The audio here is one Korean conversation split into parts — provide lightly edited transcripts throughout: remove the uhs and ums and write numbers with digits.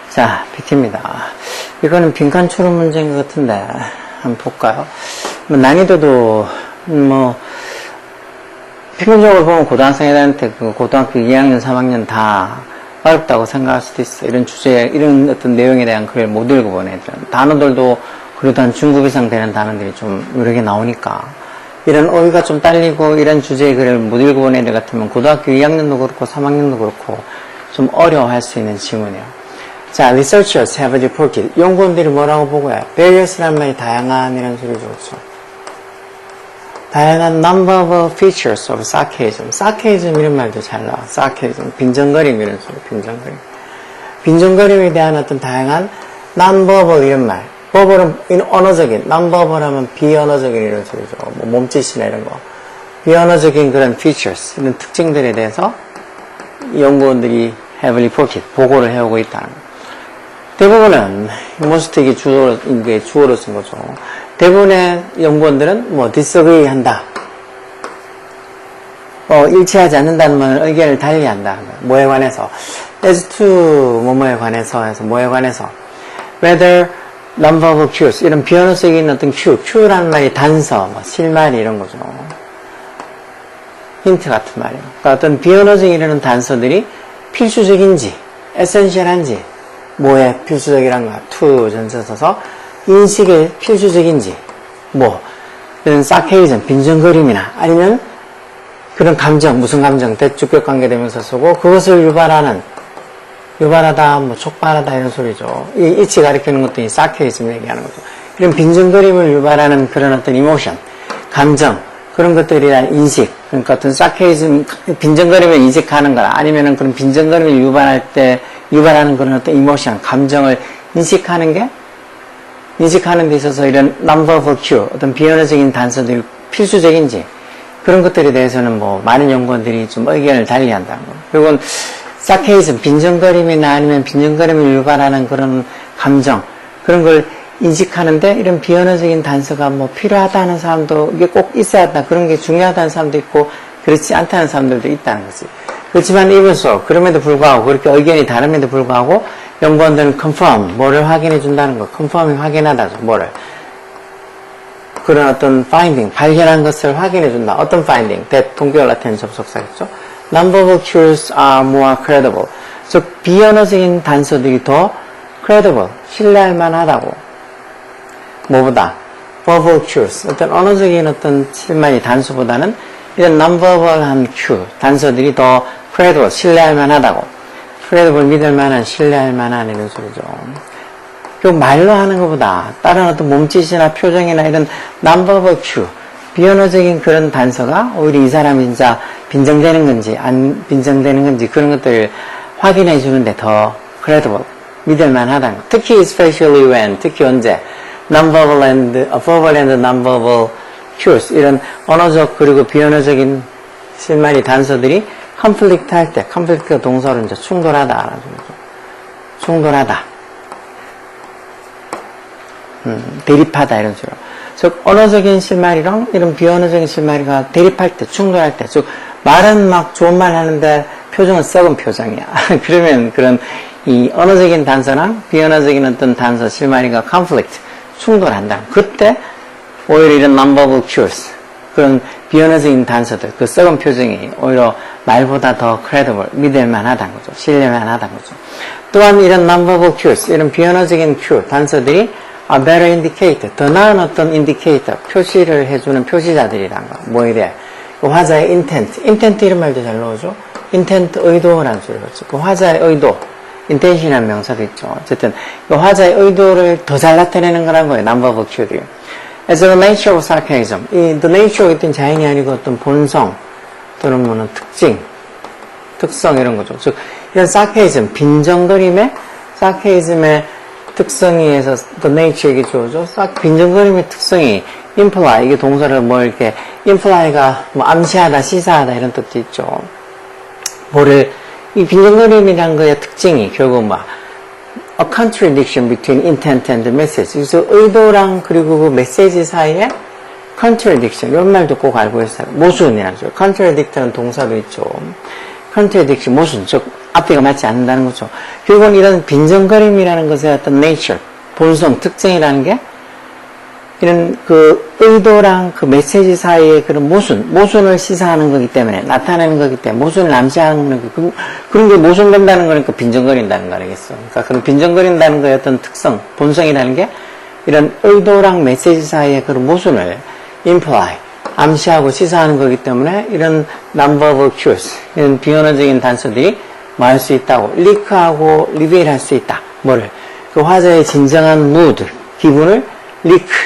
자, PT입니다. 이거는 빈칸 추론 문제인 것 같은데 한번 볼까요? 난이도도 평균적으로 보면 고등학생들한테 그 고등학교 2학년, 3학년 다 어렵다고 생각할 수도 있어. 이런 주제, 이런 어떤 내용에 대한 글을 못 읽어본 애들은. 단어들도 그래도 한 중급 이상 되는 단어들이 좀 여러 개 나오니까. 이런 어휘가 좀 딸리고 이런 주제의 글을 못 읽어본 애들 같으면 고등학교 2학년도 그렇고 3학년도 그렇고 좀 어려워할 수 있는 지문이에요. 자, researchers have reported. 연구원들이 뭐라고 보고요? various라는 말이 다양한이라는 소리죠. 그렇죠? 다양한 number of features of sarcasm. sarcasm 이런 말도 잘 나와. sarcasm. 빈정거림 이런 소리. 빈정거림. 빈정거림에 대한 어떤 다양한 non-verbal 이런 말. verbal은 언어적인. non-verbal 하면 비언어적인 이런 소리죠. 뭐 몸짓이나 이런 거. 비언어적인 그런 features. 이런 특징들에 대해서 연구원들이 have reported. 보고를 해오고 있다는 거. 대부분은, most 이게 주어로 쓴 거죠. 대부분의 연구원들은 disagree 한다. 일치하지 않는다는 말은 의견을 달리한다. 뭐에 관해서. as to, 뭐뭐에 관해서 해서 뭐에 관해서. whether non-verbal cues, 이런 비언어적인 어떤 cue라는 말이 단서, 실마리 이런 거죠. 힌트 같은 말이에요. 그러니까 어떤 비언어적인 이런 단서들이 필수적인지, 에센셜한지, 뭐에 필수적이란가, to 전체 써서 인식에 필수적인지, 이런 sarcasm, 빈정거림이나 아니면 그런 감정, 무슨 감정, 대주격 관계되면서 쓰고 그것을 유발하다, 촉발하다 이런 소리죠. 이 이치 가리키는 것도 이 sarcasm 얘기하는 거죠. 이런 빈정거림을 유발하는 그런 어떤 emotion, 감정, 그런 것들에 대한 인식, 그러니까 어떤 sarcasm, 빈정거림을 인식하는 거라 아니면은 그런 빈정거림을 유발하는 그런 어떤 emotion, 감정을 인식하는 데 있어서 이런 non-verbal cue, 어떤 비언어적인 단서들이 필수적인지, 그런 것들에 대해서는 많은 연구원들이 좀 의견을 달리한다는 거. 그리고 sarcasm, 빈정거림이나 아니면 빈정거림을 유발하는 그런 감정, 그런 걸 인식하는데 이런 비언어적인 단서가 필요하다는 사람도, 이게 꼭 있어야 한다, 그런 게 중요하다는 사람도 있고, 그렇지 않다는 사람들도 있다는 거지. 그렇지만 even so, 그럼에도 불구하고, 그렇게 의견이 다름에도 불구하고, 연구원들은 confirm, 뭐를 확인해 준다는 거, confirm이 확인하다죠, 뭐를. 그런 어떤 finding, 발견한 것을 확인해 준다. 어떤 finding? that 동격라텐 접속사겠죠? non-verbal cues are more credible. 즉, 비언어적인 단서들이 더 credible, 신뢰할 만하다고. 뭐보다? verbal cues, 어떤 언어적인 어떤 실마리 단서보다는 이런 non-verbal한 cue, 단서들이 더 credible, 신뢰할 만하다고. credible, 믿을 만한, 신뢰할 만한 이런 소리죠. 그 말로 하는 것보다 다른 어떤 몸짓이나 표정이나 이런 non-verbal cue, 비언어적인 그런 단서가 오히려 이 사람이 진짜 빈정되는 건지 안 빈정되는 건지 그런 것들을 확인해 주는데 더 credible, 믿을 만하다는 거. 특히 especially when, 특히 언제 non-verbal and verbal and non-verbal cues, 이런 언어적 그리고 비언어적인 실마리 단서들이 conflict 할 때, conflict가 동사로 이제 충돌하다. 충돌하다. 대립하다 이런 식으로. 즉, 언어적인 실마리랑 이런 비언어적인 실마리가 대립할 때, 충돌할 때, 즉, 말은 막 좋은 말 하는데 표정은 썩은 표정이야. 그러면 그런 이 언어적인 단서랑 비언어적인 어떤 단서, 실마리가 conflict, 충돌한다. 그때 오히려 이런 non-verbal cues, 그런 비언어적인 단서들, 그 썩은 표정이 오히려 말보다 더 credible, 믿을만하다는 거죠. 신뢰만하다는 거죠. 또한 이런 non-verbal cues, 이런 비언어적인 cue, 단서들이 a better indicator, 더 나은 어떤 indicator, 표시를 해주는 표시자들이란 거. 뭐에 대해? 그 화자의 intent 이런 말도 잘 나오죠. intent, 의도라는 소리겠죠. 그 화자의 의도, intention이라는 명사도 있죠. 어쨌든 그 화자의 의도를 더 잘 나타내는 거란 거예요. non-verbal cue들이. As the nature of sarcasm, 이 the nature 어떤 자연이 아니고 어떤 본성 또는 뭐는 특성 이런 거죠. 즉 이런 sarcasm, 빈정거림의 sarcasm의 특성에 의해서 the nature 이게 주어죠. 빈정거림의 특성이 imply, 이게 동사를 이렇게 imply가 암시하다, 시사하다 이런 뜻도 있죠. 이 빈정거림이란 거의 특징이 결국 a contradiction between intent and message. 그래서 의도랑 그리고 그 메시지 사이에 contradiction, 이런 말도 꼭 알고 있어요. 모순이라는 소리. contradict는 동사도 있죠. contradiction, 모순, 즉 앞뒤가 맞지 않는다는 거죠. 결국은 이런 빈정거림이라는 것의 어떤 nature, 본성, 특징이라는 게 이런 그 의도랑 그 메시지 사이의 그런 모순을 시사하는 거기 때문에, 나타내는 거기 때문에, 모순을 암시하는 거, 그런 게 모순된다는 거니까 빈정거린다는 거 아니겠어. 그러니까 그런 빈정거린다는 거의 어떤 특성, 본성이라는 게 이런 의도랑 메시지 사이의 그런 모순을 imply, 암시하고 시사하는 거기 때문에 이런 non-verbal cues, 이런 비언어적인 단서들이 뭐 할 수 있다고, 리크하고 리베일 할 수 있다. 뭐를? 그 화자의 진정한 mood, 기분을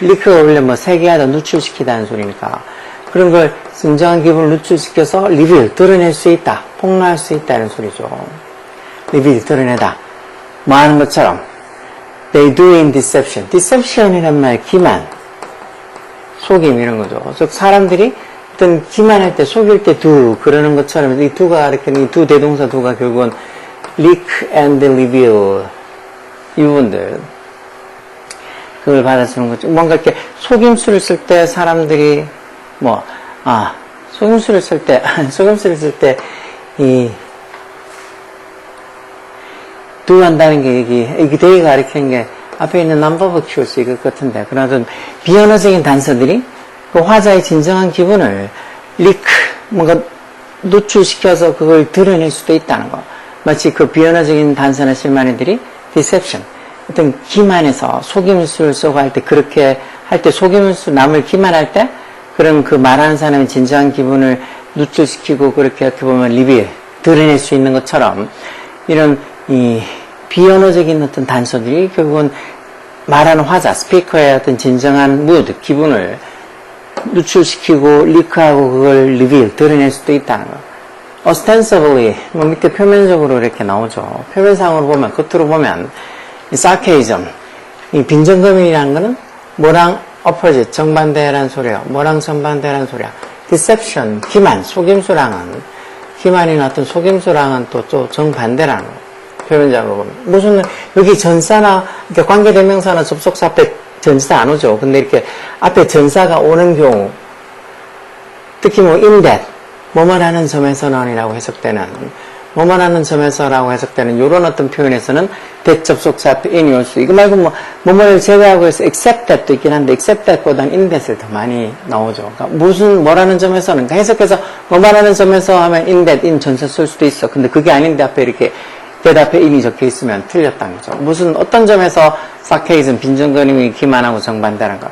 리크가 원래 뭐 세계하다 누출시키다는 소리니까 그런 걸 진정한 기분을 누출시켜서 리빌, 드러낼 수 있다. 폭로할 수 있다는 소리죠. 리빌, 드러내다. 뭐 하는 것처럼 they do in deception. deception이란 말, 기만, 속임 이런 거죠. 즉 사람들이 어떤 기만할 때, 속일 때 do 그러는 것처럼 이 do가 이렇게 이 do 대동사 do가 결국은 leak and reveal 이 부분들 그걸 받아쓰는 거죠. 뭔가 이렇게 속임수를 쓸 때 사람들이 속임수를 쓸 때 이 do 한다는 게 이게 대의가 가리키는 게 앞에 있는 non-verbal cues 이것 같은데 그런 어떤 비언어적인 단서들이 그 화자의 진정한 기분을 뭔가 노출시켜서 그걸 드러낼 수도 있다는 거. 마치 그 비언어적인 단서나 실마리들이 deception, 어떤 기만해서 속임수를 쓰고 할 때 그렇게 할 때 속임수 남을 기만할 때 그런 그 말하는 사람의 진정한 기분을 노출시키고 그렇게 어떻게 보면 리빌 드러낼 수 있는 것처럼 이런 이 비언어적인 어떤 단서들이 결국은 말하는 화자, 스피커의 어떤 진정한 mood, 기분을 노출시키고 리크하고 그걸 리빌, 드러낼 수도 있다는 거. ostensibly, 밑에 표면적으로 이렇게 나오죠. 표면상으로 보면, 겉으로 보면 이 sarcasm, 이 빈정거림이라는 거는 뭐랑 opposite, 정반대라는 소리야. 뭐랑 정반대라는 소리야. deception, 기만, 속임수랑은 기만이나 어떤 속임수랑은 또 정반대라는 거. 표면적으로 보면. 무슨, 여기 전사나, 이렇게 관계대명사나 접속사 앞에 전사 안 오죠. 근데 이렇게 앞에 전사가 오는 경우, 특히 in that, 뭐뭐라는 점에서는이라고 해석되는, 뭐뭐라는 점에서라고 해석되는 이런 어떤 표현에서는 that 접속사 앞에 in이 올 수, 이거 말고 뭐뭐를 제외하고 해서 except that도 있긴 한데 except that보다는 in that을 더 많이 나오죠. 그러니까 뭐라는 점에서는, 그러니까 해석해서 뭐뭐라는 점에서 하면 in that, in 전사 쓸 수도 있어. 근데 그게 아닌데 앞에 이렇게 that 앞에 in이 적혀 있으면 틀렸다는 거죠. 어떤 점에서 sarcasm, 빈정거림이 기만하고 정반대라는 거.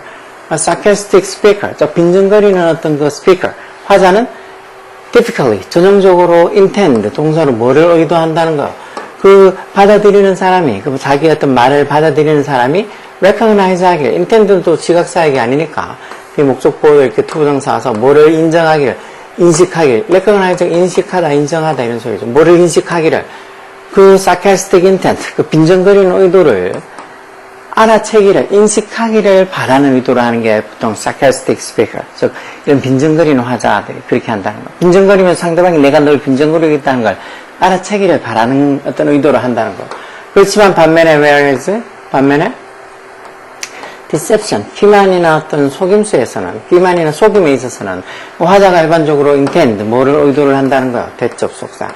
sarcastic speaker, 빈정거리는 어떤 그 speaker, 화자는 typically, 전형적으로 intend, 동사로 뭐를 의도한다는 거. 그 받아들이는 사람이, 그 자기 어떤 말을 받아들이는 사람이 recognize 하길, intend는 또 지각사역이 아니니까, 그 목적보호 이렇게 투부정사 와서 뭐를 인정하길, 인식하길, recognize, 인식하다, 인정하다 이런 소리죠. 뭐를 인식하기를, 그 sarcastic intent, 그 빈정거리는 의도를 알아채기를, 인식하기를 바라는 의도로 하는 게 보통 sarcastic speaker, 즉 이런 빈정거리는 화자들이 그렇게 한다는 거. 빈정거리면 상대방이 내가 널 빈정거리겠다는 걸 알아채기를 바라는 어떤 의도로 한다는 거. 그렇지만 반면에 반면에 deception, 기만이나 어떤 속임수에서는, 기만이나 속임에 있어서는 화자가 일반적으로 intend, 뭐를 의도를 한다는 거예요. 대접속사.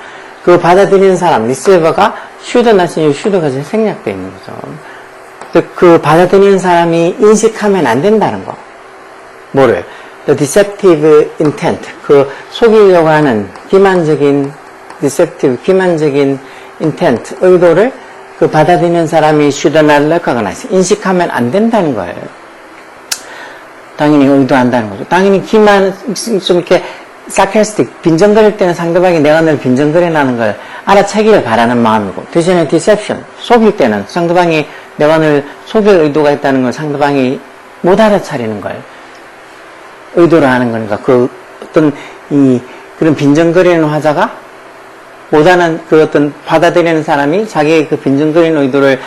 그 받아들이는 사람, 리시버가 should 나신 should가 생략되어 있는 거죠. 그 받아들이는 사람이 인식하면 안 된다는 거. 뭐를? The deceptive intent. 그 속이려고 하는 기만적인 intent, 의도를 그 받아들이는 사람이 should not recognize, 인식하면 안 된다는 거예요. 당연히 의도한다는 거죠. 당연히 좀 이렇게 sarcastic, 빈정거릴 때는 상대방이 내가 널 빈정거리라는 걸 알아채기를 바라는 마음이고, 대신에 deception, 속일 때는 상대방이 내가 널 속일 의도가 있다는 걸 상대방이 못 알아차리는 걸 의도로 하는 거니까, 그런 빈정거리는 화자가 못하는 그 어떤 받아들이는 사람이 자기의 그 빈정거리는 의도를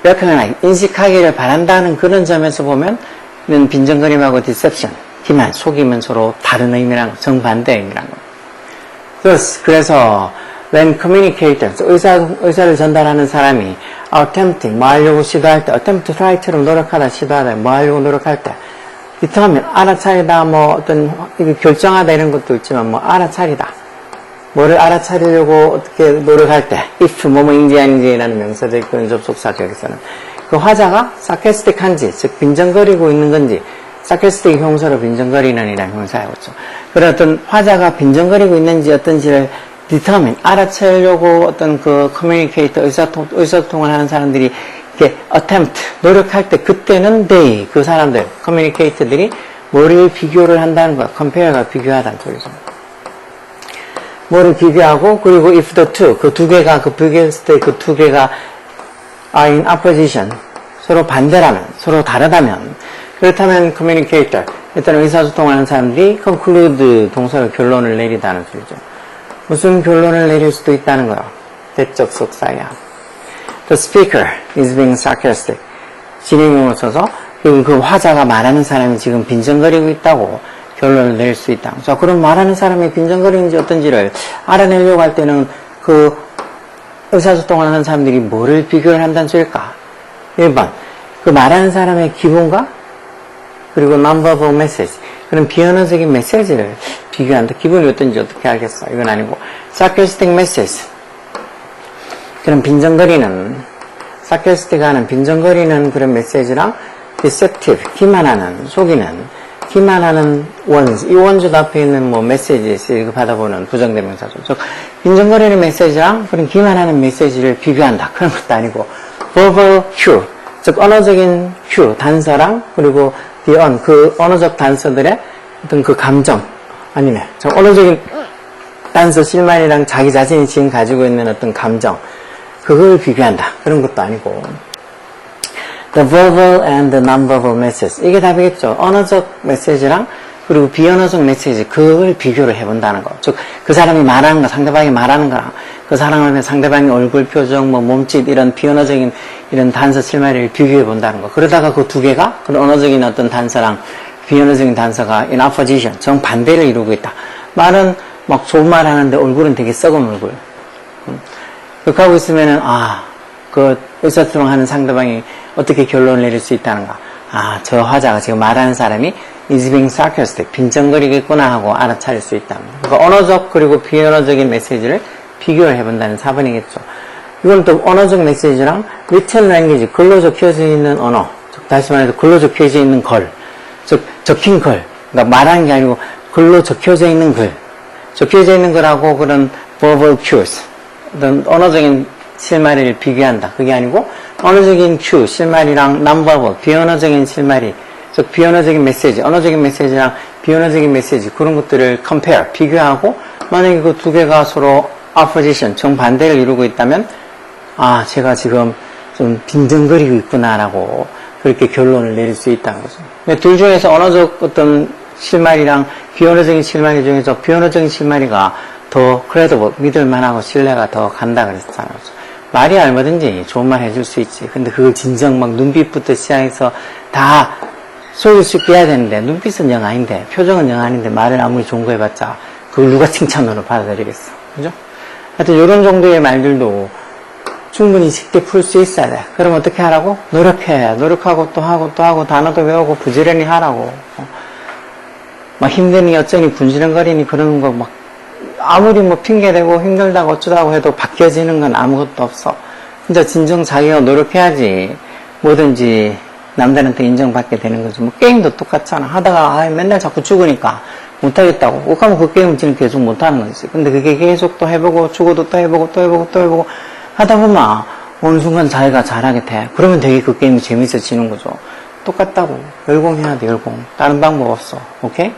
recognize, 인식하기를 바란다는 그런 점에서 보면, 이런 빈정거림하고 deception, 기만, 속임은 서로 다른 의미란 거, 정반대 의미란 거. 그래서, when communicators, 의사를 전달하는 사람이 attempting, 뭐 하려고 시도할 때, attempt to try처럼 노력하다, 시도하다, 뭐 하려고 노력할 때, determine, 알아차리다, 뭐 어떤, 결정하다 이런 것도 있지만, 뭐 알아차리다. 뭐를 알아차리려고 어떻게 노력할 때, if, 뭐뭐인지 아닌지라는 명사도 있고, 접속사격에서는. 그 화자가 sarcastic한지, 즉, 빈정거리고 있는 건지, sarcastic 형사로 빈정거리는 이라는 형사하고 있죠. 그런 어떤 화자가 빈정거리고 있는지 어떤지를 determine, 알아채려고 어떤 그 communicator, 의사소통을 하는 사람들이 이렇게 attempt, 노력할 때, 그때는 they, 그 사람들, communicator들이 뭐를 비교를 한다는 거야. compare가 비교하다는 소리죠. 뭐를 비교하고, 그리고 if the two, 그 두 개가, 그 비교했을 때 그 두 개가 are in opposition, 서로 반대라면, 서로 다르다면, 그렇다면 communicator, 일단 의사소통하는 사람들이 conclude 동사로 결론을 내리다는 소리죠. 무슨 결론을 내릴 수도 있다는 거야. 대적속사야. The speaker is being sarcastic. 진행용을 써서 그 화자가 말하는 사람이 지금 빈정거리고 있다고 결론을 내릴 수 있다. 자, 그럼 말하는 사람이 빈정거리는지 어떤지를 알아내려고 할 때는 그 의사소통하는 사람들이 뭐를 비교를 한다는 소리일까? 1번, 그 말하는 사람의 기분과 그리고 non-verbal message. 그런 비언어적인 메시지를 비교한다. 기분이 어떤지 어떻게 알겠어? 이건 아니고. sarcastic message. 그런 빈정거리는, sarcastic하는 빈정거리는 그런 메시지랑 deceptive, 기만하는, 속이는, 기만하는 원스. 이 원주도 앞에 있는 뭐 메시지 받아보는 부정대명사죠. 즉, 빈정거리는 메시지랑 그런 기만하는 메시지를 비교한다. 그런 것도 아니고. verbal cue. 즉, 언어적인 cue, 단서랑 그리고 그 언어적 단서들의 어떤 그 감정, 아니면, 언어적인 단서 실마리랑 자기 자신이 지금 가지고 있는 어떤 감정, 그걸 비교한다. 그런 것도 아니고. The verbal and the non-verbal message. 이게 답이겠죠. 언어적 메시지랑 그리고 비언어적 메시지, 그걸 비교를 해본다는 거. 즉, 그 사람이 말하는 거, 상대방이 말하는 거랑 그 사람의 상대방의 얼굴 표정, 뭐 몸짓, 이런 비언어적인 이런 단서 실마리를 비교해 본다는 거. 그러다가 그 두 개가 그 언어적인 어떤 단서랑 비언어적인 단서가 in opposition, 정반대를 이루고 있다. 말은 막 좋은 말 하는데 얼굴은 되게 썩은 얼굴. 그렇게 하고 있으면은, 그 의사소통 하는 상대방이 어떻게 결론을 내릴 수 있다는가. 저 화자가 지금 말하는 사람이 is being sarcastic, 빈정거리겠구나 하고 알아차릴 수 있다. 그러니까 언어적 그리고 비언어적인 메시지를 비교를 해본다는 4번이겠죠. 이건 또 언어적 메시지랑 written language, 글로 적혀져 있는 언어, 즉 다시 말해서 글로 적혀져 있는 글, 즉 적힌 글, 그러니까 말하는 게 아니고 글로 적혀져 있는 글, 적혀져 있는 글하고 그런 verbal cues, 어떤 언어적인 실마리를 비교한다. 그게 아니고 언어적인 cue, 실마리랑 non-verbal, 비언어적인 실마리, 즉 비언어적인 메시지, 언어적인 메시지랑 비언어적인 메시지, 그런 것들을 compare, 비교하고 만약에 그 두 개가 서로 opposition, 정반대를 이루고 있다면 제가 지금 좀 빈정거리고 있구나라고 그렇게 결론을 내릴 수 있다는 거죠. 근데 둘 중에서 언어적 어떤 실마리랑 비언어적인 실마리 중에서 비언어적인 실마리가 더 credible, 믿을만하고 신뢰가 더 간다 그랬잖아요. 말이 얼마든지 좋은 말 해줄 수 있지. 근데 그걸 진정 막 눈빛부터 시작해서 다 속일 수 있게 해야 되는데, 눈빛은 영 아닌데, 표정은 영 아닌데, 말을 아무리 좋은 거 해봤자 그걸 누가 칭찬으로 받아들이겠어. 그죠? 하여튼 이런 정도의 말들도 충분히 쉽게 풀 수 있어야 돼. 그럼 어떻게 하라고? 노력해. 노력하고 또 하고 또 하고 단어도 외우고 부지런히 하라고. 막 힘드니 어쩌니 군지렁거리니 그러는 거 막 아무리 뭐 핑계대고 힘들다고 어쩌다고 해도 바뀌어지는 건 아무것도 없어. 진짜 진정 자기가 노력해야지 뭐든지 남들한테 인정받게 되는 거지. 뭐 게임도 똑같잖아. 하다가 맨날 자꾸 죽으니까 못하겠다고. 꼭 하면 그 게임은 지금 계속 못하는 거지. 근데 그게 계속 또 해보고 죽어도 또 해보고 또 해보고 또 해보고 하다 보면 어느 순간 자기가 잘하게 돼. 그러면 되게 그 게임이 재밌어지는 거죠. 똑같다고. 열공해야 돼, 열공. 다른 방법 없어. 오케이?